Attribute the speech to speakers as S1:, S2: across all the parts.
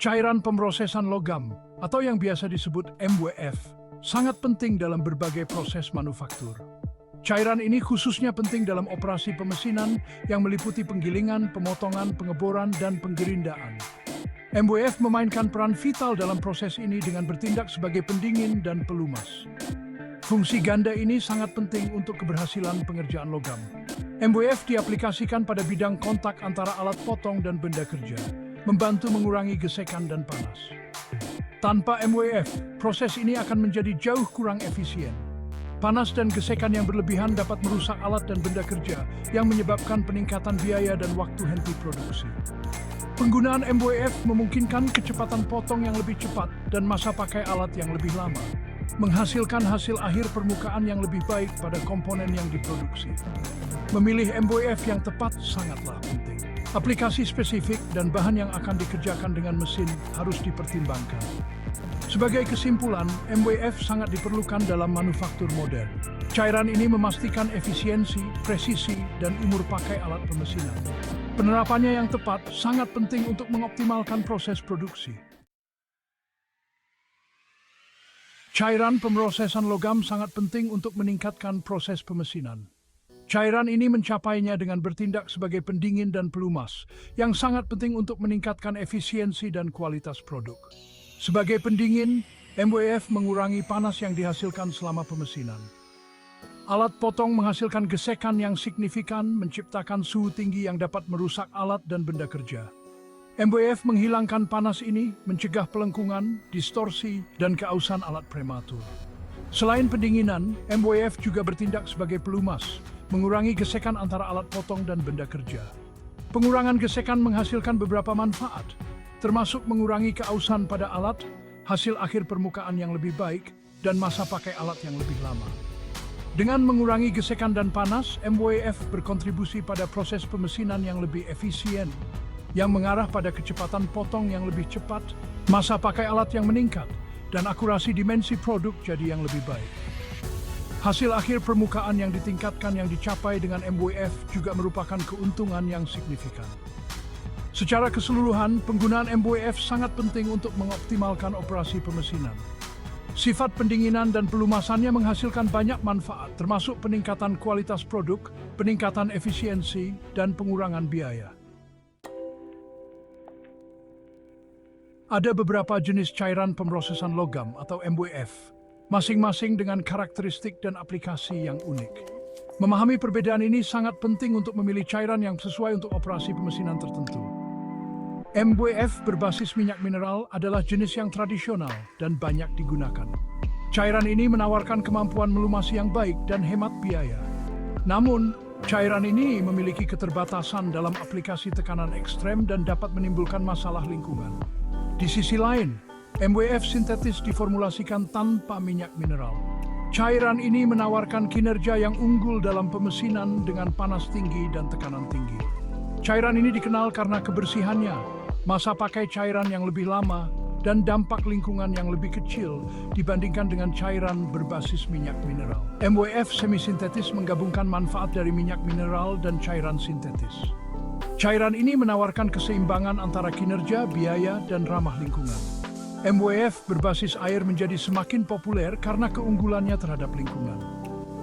S1: Cairan pemrosesan logam atau yang biasa disebut MWF sangat penting dalam berbagai proses manufaktur. Cairan ini khususnya penting dalam operasi pemesinan yang meliputi penggilingan, pemotongan, pengeboran, dan penggerindaan. MWF memainkan peran vital dalam proses ini dengan bertindak sebagai pendingin dan pelumas. Fungsi ganda ini sangat penting untuk keberhasilan pengerjaan logam. MWF diaplikasikan pada bidang kontak antara alat potong dan benda kerja, membantu mengurangi gesekan dan panas. Tanpa MWF, proses ini akan menjadi jauh kurang efisien. Panas dan gesekan yang berlebihan dapat merusak alat dan benda kerja yang menyebabkan peningkatan biaya dan waktu henti produksi. Penggunaan MWF memungkinkan kecepatan potong yang lebih cepat dan masa pakai alat yang lebih lama, menghasilkan hasil akhir permukaan yang lebih baik pada komponen yang diproduksi. Memilih MWF yang tepat sangatlah penting. Aplikasi spesifik dan bahan yang akan dikerjakan dengan mesin harus dipertimbangkan. Sebagai kesimpulan, MWF sangat diperlukan dalam manufaktur modern. Cairan ini memastikan efisiensi, presisi, dan umur pakai alat pemesinan. Penerapannya yang tepat sangat penting untuk mengoptimalkan proses produksi. Cairan pemrosesan logam sangat penting untuk meningkatkan proses pemesinan. Cairan ini mencapainya dengan bertindak sebagai pendingin dan pelumas, yang sangat penting untuk meningkatkan efisiensi dan kualitas produk. Sebagai pendingin, MWF mengurangi panas yang dihasilkan selama pemesinan. Alat potong menghasilkan gesekan yang signifikan, menciptakan suhu tinggi yang dapat merusak alat dan benda kerja. MWF menghilangkan panas ini, mencegah pelengkungan, distorsi, dan keausan alat prematur. Selain pendinginan, MWF juga bertindak sebagai pelumas, mengurangi gesekan antara alat potong dan benda kerja. Pengurangan gesekan menghasilkan beberapa manfaat, termasuk mengurangi keausan pada alat, hasil akhir permukaan yang lebih baik, dan masa pakai alat yang lebih lama. Dengan mengurangi gesekan dan panas, MWF berkontribusi pada proses pemesinan yang lebih efisien, yang mengarah pada kecepatan potong yang lebih cepat, masa pakai alat yang meningkat, dan akurasi dimensi produk jadi yang lebih baik. Hasil akhir permukaan yang ditingkatkan yang dicapai dengan MWF juga merupakan keuntungan yang signifikan. Secara keseluruhan, penggunaan MWF sangat penting untuk mengoptimalkan operasi pemesinan. Sifat pendinginan dan pelumasannya menghasilkan banyak manfaat, termasuk peningkatan kualitas produk, peningkatan efisiensi, dan pengurangan biaya. Ada beberapa jenis cairan pemrosesan logam atau MWF, masing-masing dengan karakteristik dan aplikasi yang unik. Memahami perbedaan ini sangat penting untuk memilih cairan yang sesuai untuk operasi pemesinan tertentu. MWF berbasis minyak mineral adalah jenis yang tradisional dan banyak digunakan. Cairan ini menawarkan kemampuan melumasi yang baik dan hemat biaya. Namun, cairan ini memiliki keterbatasan dalam aplikasi tekanan ekstrem dan dapat menimbulkan masalah lingkungan. Di sisi lain, MWF sintetis diformulasikan tanpa minyak mineral. Cairan ini menawarkan kinerja yang unggul dalam pemesinan dengan panas tinggi dan tekanan tinggi. Cairan ini dikenal karena kebersihannya, masa pakai cairan yang lebih lama, dan dampak lingkungan yang lebih kecil dibandingkan dengan cairan berbasis minyak mineral. MWF semisintetis menggabungkan manfaat dari minyak mineral dan cairan sintetis. Cairan ini menawarkan keseimbangan antara kinerja, biaya, dan ramah lingkungan. MWF berbasis air menjadi semakin populer karena keunggulannya terhadap lingkungan.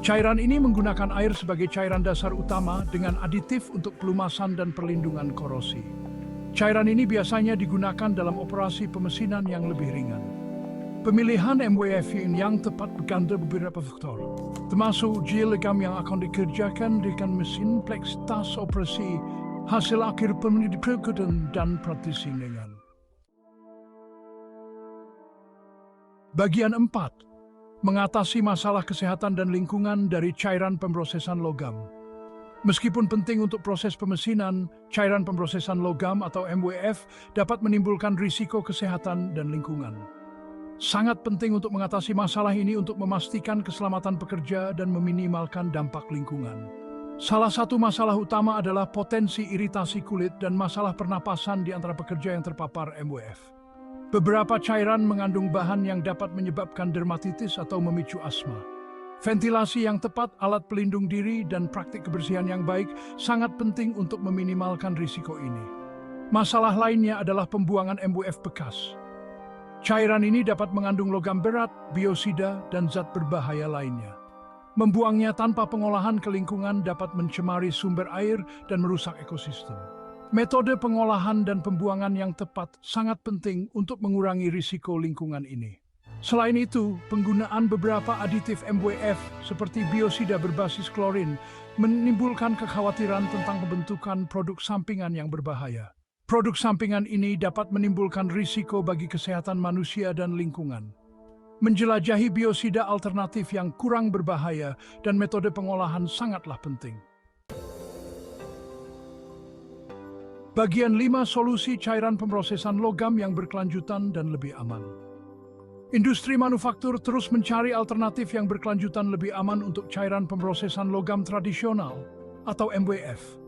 S1: Cairan ini menggunakan air sebagai cairan dasar utama dengan aditif untuk pelumasan dan perlindungan korosi. Cairan ini biasanya digunakan dalam operasi pemesinan yang lebih ringan. Pemilihan MWF yang tepat bergantung beberapa faktor, termasuk uji logam yang akan dikerjakan dengan mesin, kompleksitas operasi, hasil akhir pemeriksaan, dan praktisi ringan. Bagian 4. Mengatasi masalah kesehatan dan lingkungan dari cairan pemrosesan logam. Meskipun penting untuk proses pemesinan, cairan pemrosesan logam atau MWF dapat menimbulkan risiko kesehatan dan lingkungan. Sangat penting untuk mengatasi masalah ini untuk memastikan keselamatan pekerja dan meminimalkan dampak lingkungan. Salah satu masalah utama adalah potensi iritasi kulit dan masalah pernapasan di antara pekerja yang terpapar MWF. Beberapa cairan mengandung bahan yang dapat menyebabkan dermatitis atau memicu asma. Ventilasi yang tepat, alat pelindung diri, dan praktik kebersihan yang baik sangat penting untuk meminimalkan risiko ini. Masalah lainnya adalah pembuangan MWF bekas. Cairan ini dapat mengandung logam berat, biosida, dan zat berbahaya lainnya. Membuangnya tanpa pengolahan ke lingkungan dapat mencemari sumber air dan merusak ekosistem. Metode pengolahan dan pembuangan yang tepat sangat penting untuk mengurangi risiko lingkungan ini. Selain itu, penggunaan beberapa aditif MWF seperti biosida berbasis klorin menimbulkan kekhawatiran tentang pembentukan produk sampingan yang berbahaya. Produk sampingan ini dapat menimbulkan risiko bagi kesehatan manusia dan lingkungan. Menjelajahi biosida alternatif yang kurang berbahaya dan metode pengolahan sangatlah penting. Bagian 5 solusi cairan pemrosesan logam yang berkelanjutan dan lebih aman. Industri manufaktur terus mencari alternatif yang berkelanjutan lebih aman untuk cairan pemrosesan logam tradisional atau MWF.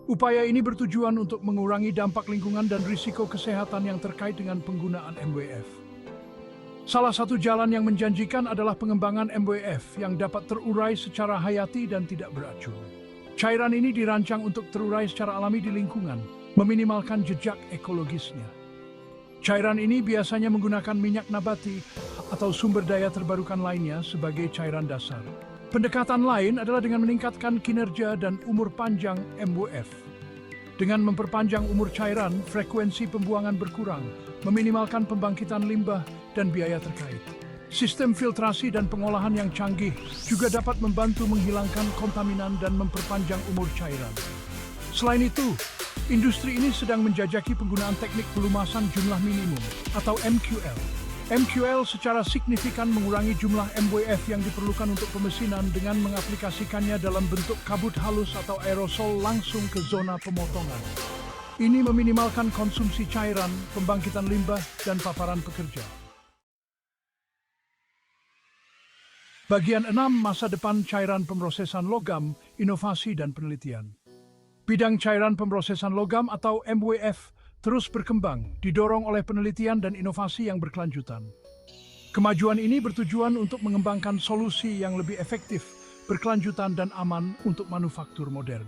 S1: Upaya ini bertujuan untuk mengurangi dampak lingkungan dan risiko kesehatan yang terkait dengan penggunaan MWF. Salah satu jalan yang menjanjikan adalah pengembangan MWF yang dapat terurai secara hayati dan tidak beracun. Cairan ini dirancang untuk terurai secara alami di lingkungan, meminimalkan jejak ekologisnya. Cairan ini biasanya menggunakan minyak nabati atau sumber daya terbarukan lainnya sebagai cairan dasar. Pendekatan lain adalah dengan meningkatkan kinerja dan umur panjang MWF. Dengan memperpanjang umur cairan, frekuensi pembuangan berkurang, meminimalkan pembangkitan limbah dan biaya terkait. Sistem filtrasi dan pengolahan yang canggih juga dapat membantu menghilangkan kontaminan dan memperpanjang umur cairan. Selain itu, industri ini sedang menjajaki penggunaan teknik pelumasan jumlah minimum atau MQL. MQL secara signifikan mengurangi jumlah MWF yang diperlukan untuk pemesinan dengan mengaplikasikannya dalam bentuk kabut halus atau aerosol langsung ke zona pemotongan. Ini meminimalkan konsumsi cairan, pembangkitan limbah, dan paparan pekerja. Bagian 6, masa depan cairan pemrosesan logam, inovasi dan penelitian. Bidang cairan pemrosesan logam atau MWF terus berkembang, didorong oleh penelitian dan inovasi yang berkelanjutan. Kemajuan ini bertujuan untuk mengembangkan solusi yang lebih efektif, berkelanjutan dan aman untuk manufaktur modern.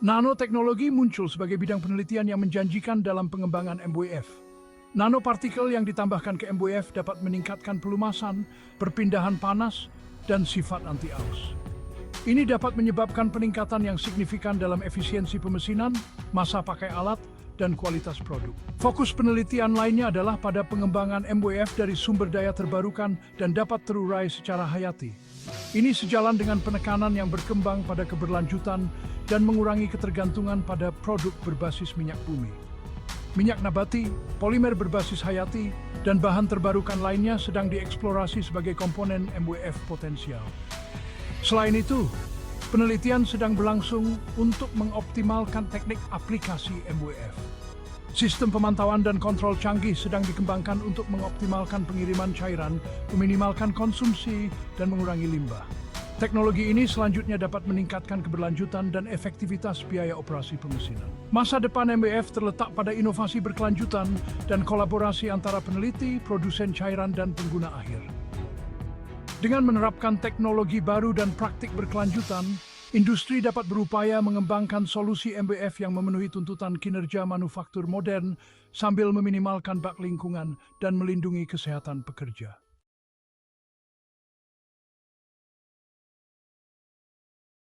S1: Nanoteknologi muncul sebagai bidang penelitian yang menjanjikan dalam pengembangan MWF. Nanopartikel yang ditambahkan ke MWF dapat meningkatkan pelumasan, perpindahan panas, dan sifat anti-aus. Ini dapat menyebabkan peningkatan yang signifikan dalam efisiensi pemesinan, masa pakai alat, dan kualitas produk. Fokus penelitian lainnya adalah pada pengembangan MWF dari sumber daya terbarukan dan dapat terurai secara hayati. Ini sejalan dengan penekanan yang berkembang pada keberlanjutan dan mengurangi ketergantungan pada produk berbasis minyak bumi. Minyak nabati, polimer berbasis hayati, dan bahan terbarukan lainnya sedang dieksplorasi sebagai komponen MWF potensial. Selain itu, penelitian sedang berlangsung untuk mengoptimalkan teknik aplikasi MWF. Sistem pemantauan dan kontrol canggih sedang dikembangkan untuk mengoptimalkan pengiriman cairan, meminimalkan konsumsi, dan mengurangi limbah. Teknologi ini selanjutnya dapat meningkatkan keberlanjutan dan efektivitas biaya operasi pemesinan. Masa depan MWF terletak pada inovasi berkelanjutan dan kolaborasi antara peneliti, produsen cairan, dan pengguna akhir. Dengan menerapkan teknologi baru dan praktik berkelanjutan, industri dapat berupaya mengembangkan solusi MWF yang memenuhi tuntutan kinerja manufaktur modern sambil meminimalkan bak lingkungan dan melindungi kesehatan pekerja.